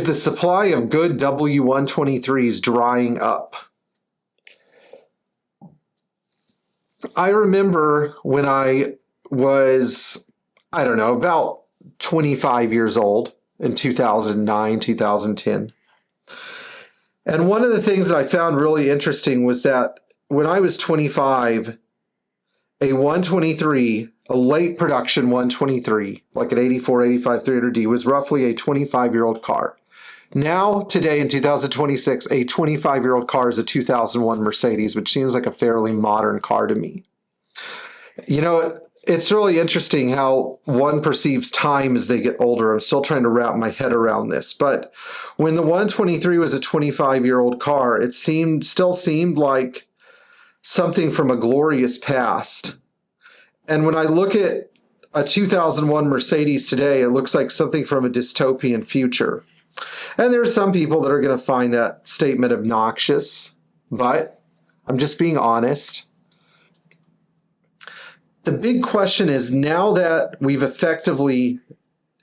the supply of good W123s drying up? I remember when I was, I don't know, about 25 years old in 2009, 2010. And one of the things that I found really interesting was that when I was 25, a 123, a late production 123, like an 84, 85, 300D, was roughly a 25-year-old car. Now, today in 2026, a 25-year-old car is a 2001 Mercedes, which seems like a fairly modern car to me. You know, it's really interesting how one perceives time as they get older. I'm still trying to wrap my head around this. But when the 123 was a 25-year-old car, it still seemed like something from a glorious past. And when I look at a 2001 Mercedes today, it looks like something from a dystopian future. And there are some people that are going to find that statement obnoxious, but I'm just being honest. The big question is, now that we've effectively,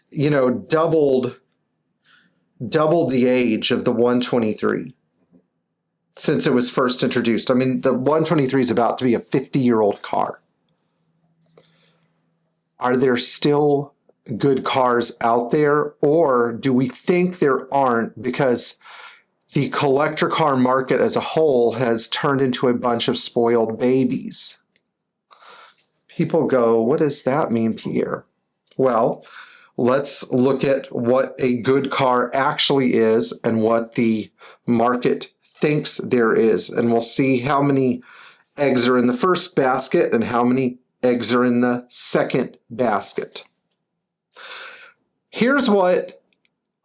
you know, doubled the age of the 123 since it was first introduced. I mean, the 123 is about to be a 50-year-old car. Are there still good cars out there, or do we think there aren't because the collector car market as a whole has turned into a bunch of spoiled babies? People go, what does that mean, Pierre? Well, let's look at what a good car actually is and what the market thinks there is, and we'll see how many eggs are in the first basket and how many eggs are in the second basket. Here's what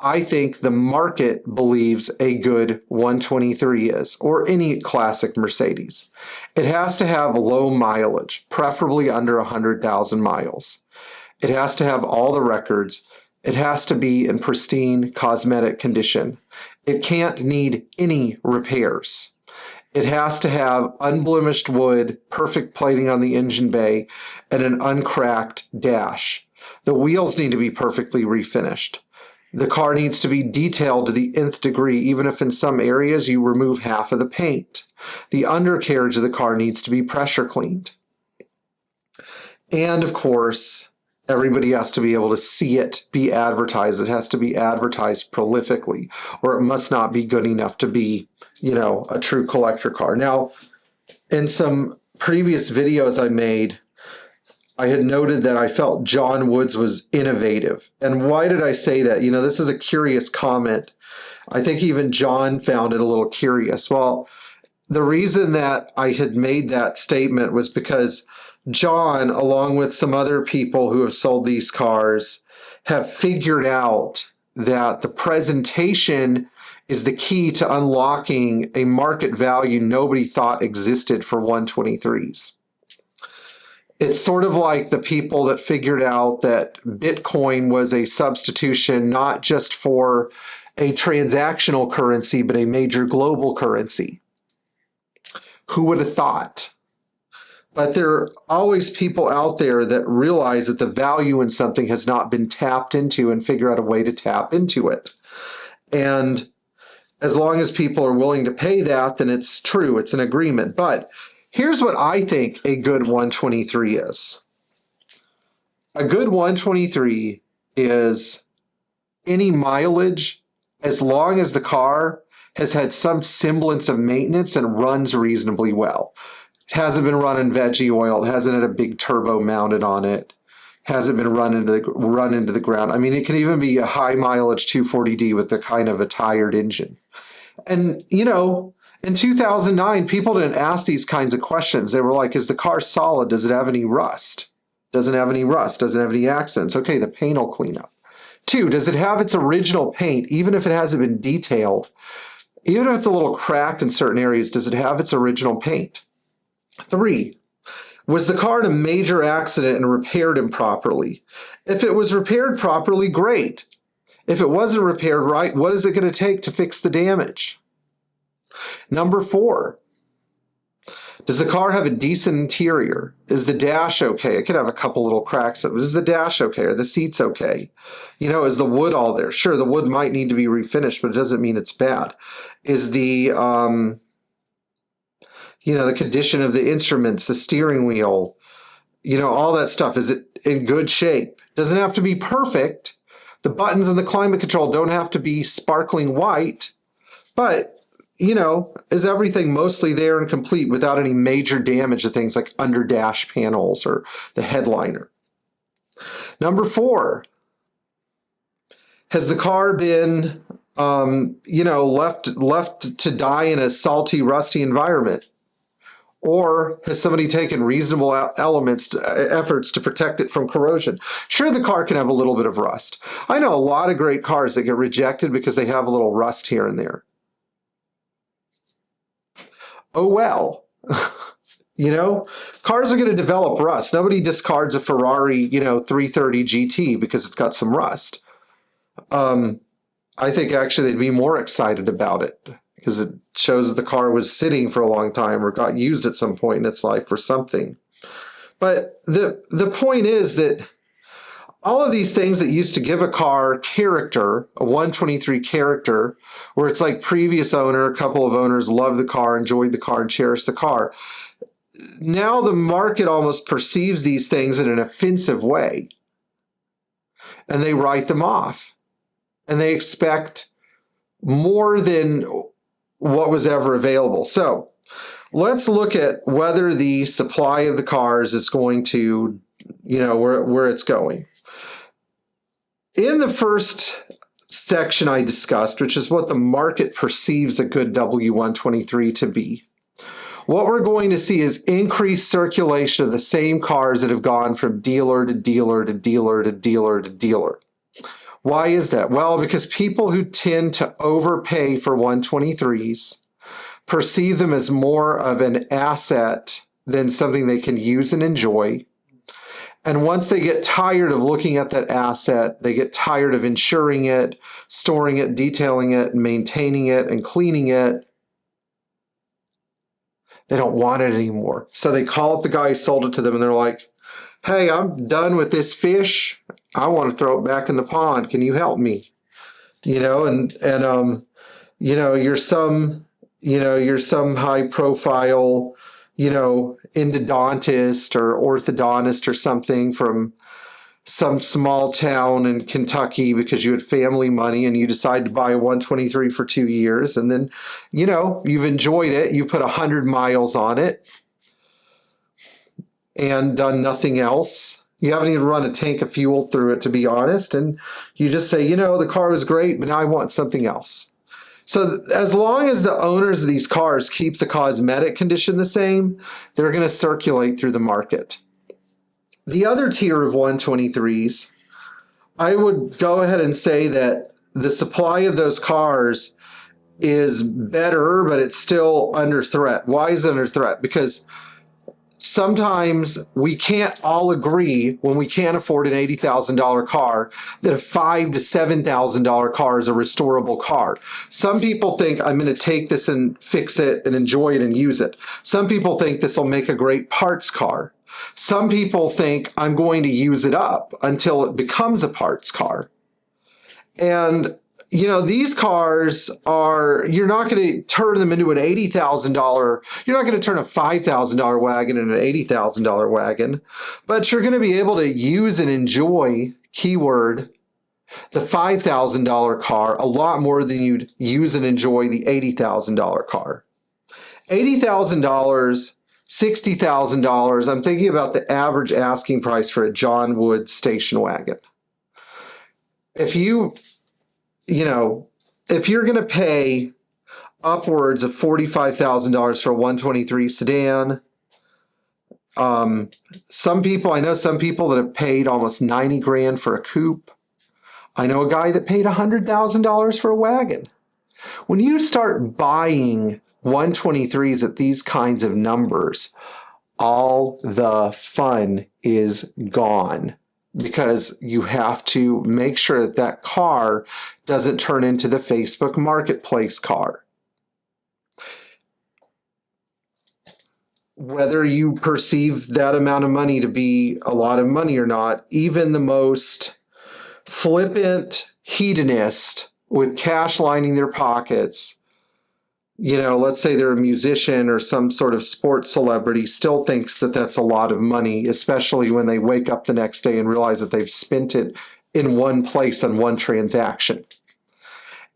I think the market believes a good 123 is, or any classic Mercedes. It has to have low mileage, preferably under 100,000 miles. It has to have all the records. It has to be in pristine cosmetic condition. It can't need any repairs. It has to have unblemished wood, perfect plating on the engine bay, and an uncracked dash. The wheels need to be perfectly refinished. The car needs to be detailed to the nth degree, even if in some areas you remove half of the paint. The undercarriage of the car needs to be pressure cleaned. And of course, everybody has to be able to see it be advertised. It has to be advertised prolifically, or it must not be good enough to be, you know, a true collector car. Now, in some previous videos I made, I had noted that I felt John Woods was innovative. And why did I say that? You know, this is a curious comment. I think even John found it a little curious. Well, the reason that I had made that statement was because John, along with some other people who have sold these cars, have figured out that the presentation is the key to unlocking a market value nobody thought existed for 123s. It's sort of like the people that figured out that Bitcoin was a substitution not just for a transactional currency, but a major global currency. Who would have thought? But there are always people out there that realize that the value in something has not been tapped into and figure out a way to tap into it. And as long as people are willing to pay that, then it's true, it's an agreement. But here's what I think a good 123 is. A good 123 is any mileage as long as the car has had some semblance of maintenance and runs reasonably well. It hasn't been run in veggie oil. It hasn't had a big turbo mounted on it. Hasn't been run into the ground. I mean, it can even be a high mileage 240D with the kind of a tired engine. And, you know, in 2009, people didn't ask these kinds of questions. They were like, is the car solid? Does it have any rust? Doesn't have any rust. Doesn't have any accidents. Okay, the paint will clean up. 2, does it have its original paint, even if it hasn't been detailed? Even if it's a little cracked in certain areas, does it have its original paint? 3, was the car in a major accident and repaired improperly? If it was repaired properly, great. If it wasn't repaired right, what is it going to take to fix the damage? Number 4, Does the car have a decent interior? Is the dash okay? It could have a couple little cracks. Is the dash okay? Are the seats okay? You know, is the wood all there? Sure, the wood might need to be refinished, but it doesn't mean it's bad. Is the, you know, the condition of the instruments, the steering wheel, you know, all that stuff, is it in good shape? Doesn't have to be perfect. The buttons and the climate control don't have to be sparkling white, but you know, is everything mostly there and complete without any major damage to things like under dash panels or the headliner? Number 4, has the car been, you know, left to die in a salty, rusty environment? Or has somebody taken reasonable efforts to protect it from corrosion? Sure, the car can have a little bit of rust. I know a lot of great cars that get rejected because they have a little rust here and there. Oh well. You know, cars are going to develop rust. Nobody discards a Ferrari, you know, 330 GT because it's got some rust. I think actually they'd be more excited about it because it shows that the car was sitting for a long time or got used at some point in its life for something. But the point is that all of these things that used to give a car character, a 123 character, where it's like previous owner, a couple of owners loved the car, enjoyed the car, and cherished the car. Now the market almost perceives these things in an offensive way. And they write them off. And they expect more than what was ever available. So let's look at whether the supply of the cars is going to, you know, where it's going. In the first section I discussed, which is what the market perceives a good W123 to be, what we're going to see is increased circulation of the same cars that have gone from dealer to dealer to dealer to dealer to dealer. Why is that? Well, because people who tend to overpay for 123s perceive them as more of an asset than something they can use and enjoy. And once they get tired of looking at that asset, they get tired of insuring it, storing it, detailing it, maintaining it, and cleaning it. They don't want it anymore. So they call up the guy who sold it to them and they're like, hey, I'm done with this fish. I want to throw it back in the pond. Can you help me? You know, and you know, you're some high profile, you know, endodontist or orthodontist or something from some small town in Kentucky because you had family money and you decided to buy a 123 for 2 years. And then, you know, you've enjoyed it. You put 100 miles on it and done nothing else. You haven't even run a tank of fuel through it, to be honest. And you just say, you know, the car was great, but now I want something else. So as long as the owners of these cars keep the cosmetic condition the same, they're going to circulate through the market. The other tier of 123s, I would go ahead and say that the supply of those cars is better, but it's still under threat. Why is it under threat? Because sometimes we can't all agree when we can't afford an $80,000 car that a $5,000 to $7,000 car is a restorable car. Some people think I'm going to take this and fix it and enjoy it and use it. Some people think this will make a great parts car. Some people think I'm going to use it up until it becomes a parts car. And you know, these cars are, you're not going to turn them into an $80,000, you're not going to turn a $5,000 wagon into an $80,000 wagon, but you're going to be able to use and enjoy, keyword, the $5,000 car a lot more than you'd use and enjoy the $80,000 car. $80,000, $60,000, I'm thinking about the average asking price for a John Wood station wagon. If you're going to pay upwards of $45,000 for a 123 sedan, I know some people that have paid almost 90 grand for a coupe. I know a guy that paid $100,000 for a wagon. When you start buying 123s at these kinds of numbers, all the fun is gone. Because you have to make sure that that car doesn't turn into the Facebook Marketplace car. whether you perceive that amount of money to be a lot of money or not, even the most flippant hedonist with cash lining their pockets, let's say they're a musician or some sort of sports celebrity, still thinks that that's a lot of money, especially when they wake up the next day and realize that they've spent it in one place on one transaction.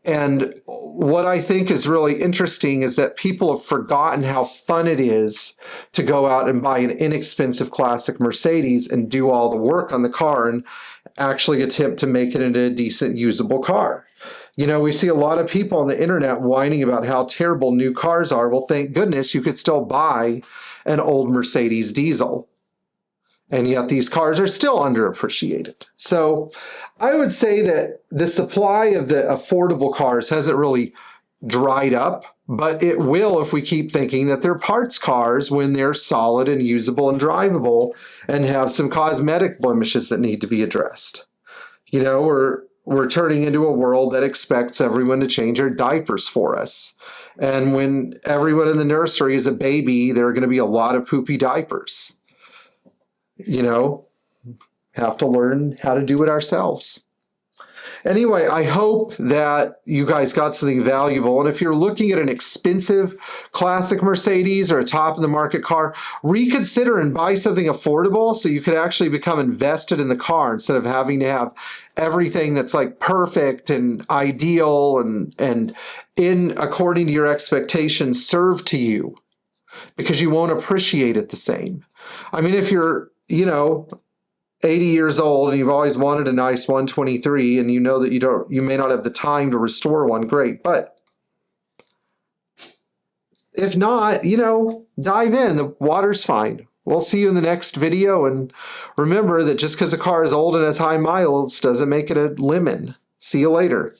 And what I think is really interesting is that people have forgotten how fun it is to go out and buy an inexpensive classic Mercedes and do all the work on the car and actually attempt to make it into a decent usable car. We see a lot of people on the internet whining about how terrible new cars are. Well, thank goodness you could still buy an old Mercedes diesel. And yet these cars are still underappreciated. So I would say that the supply of the affordable cars hasn't really dried up, but it will if we keep thinking that they're parts cars when they're solid and usable and drivable and have some cosmetic blemishes that need to be addressed. We're turning into a world that expects everyone to change their diapers for us. And when everyone in the nursery is a baby, there are going to be a lot of poopy diapers. Have to learn how to do it ourselves. Anyway, I hope that you guys got something valuable. And if you're looking at an expensive classic Mercedes or a top of the market car, reconsider and buy something affordable so you could actually become invested in the car instead of having to have everything that's like perfect and ideal and in according to your expectations served to you, because you won't appreciate it the same. I mean, if you're 80 years old and you've always wanted a nice 123 and you know that you may not have the time to restore one, great. But if not, dive in. The water's fine. We'll see you in the next video. And remember that just because a car is old and has high miles doesn't make it a lemon. See you later.